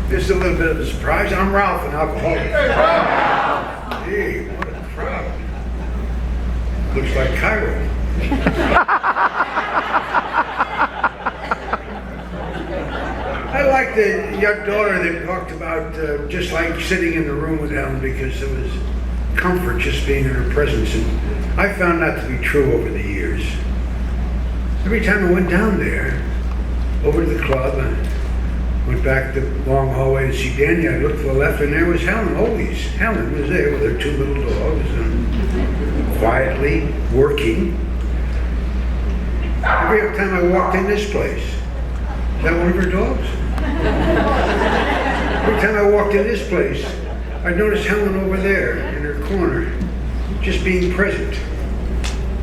This is a little bit of a surprise. I'm Ralph, an alcoholic. Hey, what a crowd. Looks like Cairo. I like the young daughter that talked about just like sitting in the room with Helen because there was comfort just being in her presence. And I found that to be true over the years. Every time I went down there, over to the club, I went back the long hallway to see Danny. I looked to the left and there was Helen, always. Helen was there with her two little dogs and quietly working. Every time I walked in this place, is that one of her dogs? Every time I walked in this place, I noticed Helen over there in her corner, just being present.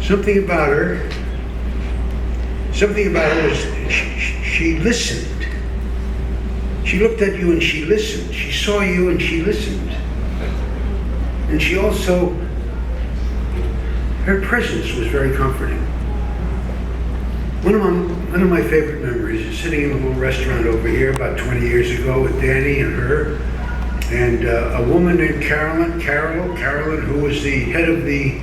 Something about her was she listened. She looked at you and she listened. She saw you and she listened. And she also, her presence was very comforting. One of my favorite memories is sitting in a little restaurant over here about 20 years ago with Danny and her, and a woman named Carolyn, who was the head of the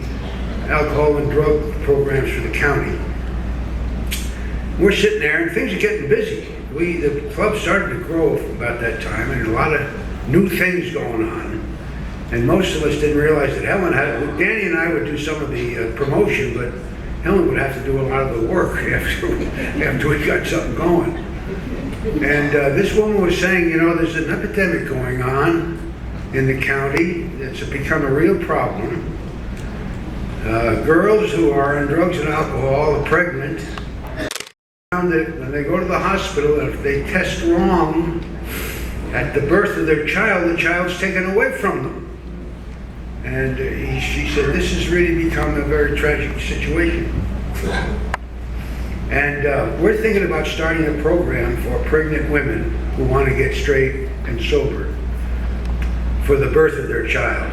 alcohol and drug programs for the county. We're sitting there and things are getting busy. The club started to grow about that time and a lot of new things going on. And most of us didn't realize that Danny and I would do some of the promotion, but Helen would have to do a lot of the work after we got something going. And this woman was saying, you know, there's an epidemic going on in the county that's become a real problem. Girls who are on drugs and alcohol are pregnant. Found that when they go to the hospital, if they test wrong at the birth of their child, the child's taken away from them. And she said, this has really become a very tragic situation. And we're thinking about starting a program for pregnant women who want to get straight and sober for the birth of their child.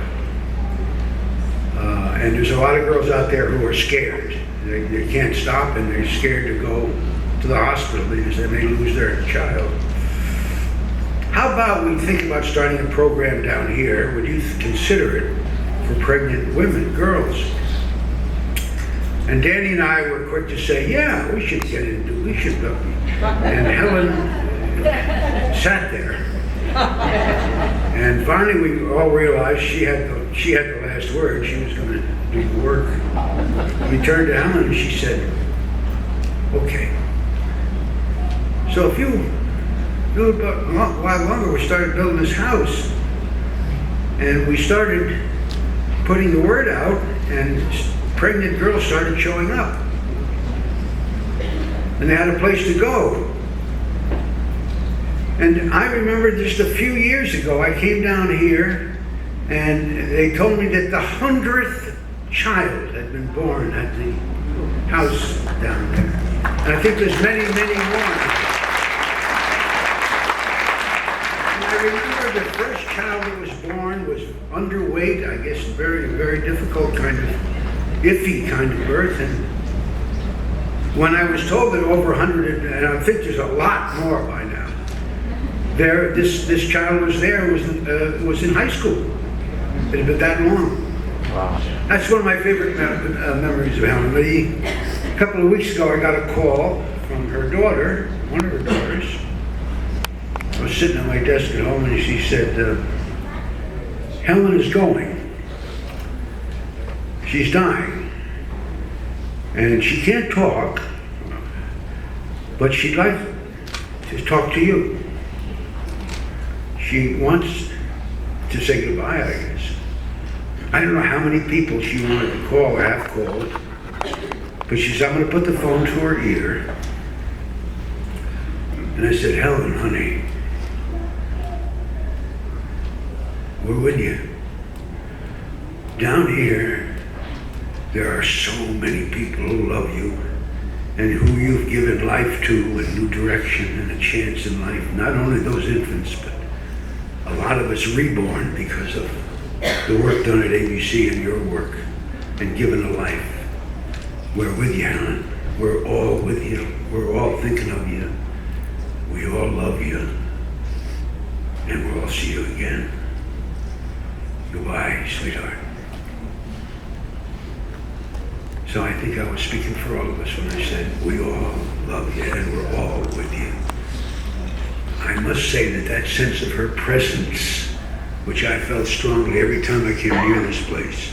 And there's a lot of girls out there who are scared. They can't stop and they're scared to go to the hospital because they may lose their child. How about we think about starting a program down here? Would you consider it for pregnant women, girls? And Danny and I were quick to say, yeah, we should get into it. We should go. And Helen sat there. And finally we all realized she had the last word. She was going to do the work. We turned to Helen and she said, okay. So a while longer, we started building this house. And we started putting the word out, and pregnant girls started showing up. And they had a place to go. And I remember just a few years ago, I came down here, and they told me that the 100th child had been born at the house down there. And I think there's many, many more. I remember the first child that was born was underweight, I guess very, very difficult kind of, iffy kind of birth. And when I was told that over 100, and I think there's a lot more by now, this child was was in high school. It had been that long. Wow. That's one of my favorite memories of Helen Leahy. A couple of weeks ago I got a call from her daughter, one of her daughters. I was sitting at my desk at home and she said, Helen is going. She's dying. And she can't talk, but she'd like to talk to you. She wants to say goodbye, I guess. I don't know how many people she wanted to call or have called, but she said, I'm going to put the phone to her ear. And I said, Helen, honey, we're with you. Down here, there are so many people who love you and who you've given life to, a new direction and a chance in life. Not only those infants, but a lot of us reborn because of the work done at ABC and your work and given a life. We're with you, Helen. We're all with you. We're all thinking of you. We all love you. And we'll all see you again. Goodbye, sweetheart. So I think I was speaking for all of us when I said, we all love you and we're all with you. I must say that sense of her presence, which I felt strongly every time I came near this place,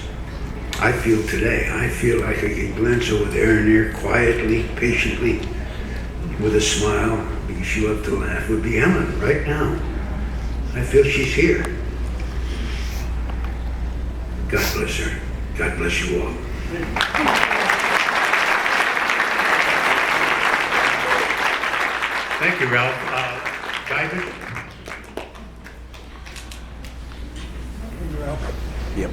I feel today. I feel like I can glance over there and there quietly, patiently, with a smile, because she loved to laugh, would be Helen right now. I feel she's here. God bless her. God bless you all. Thank you, Ralph. David? Yep.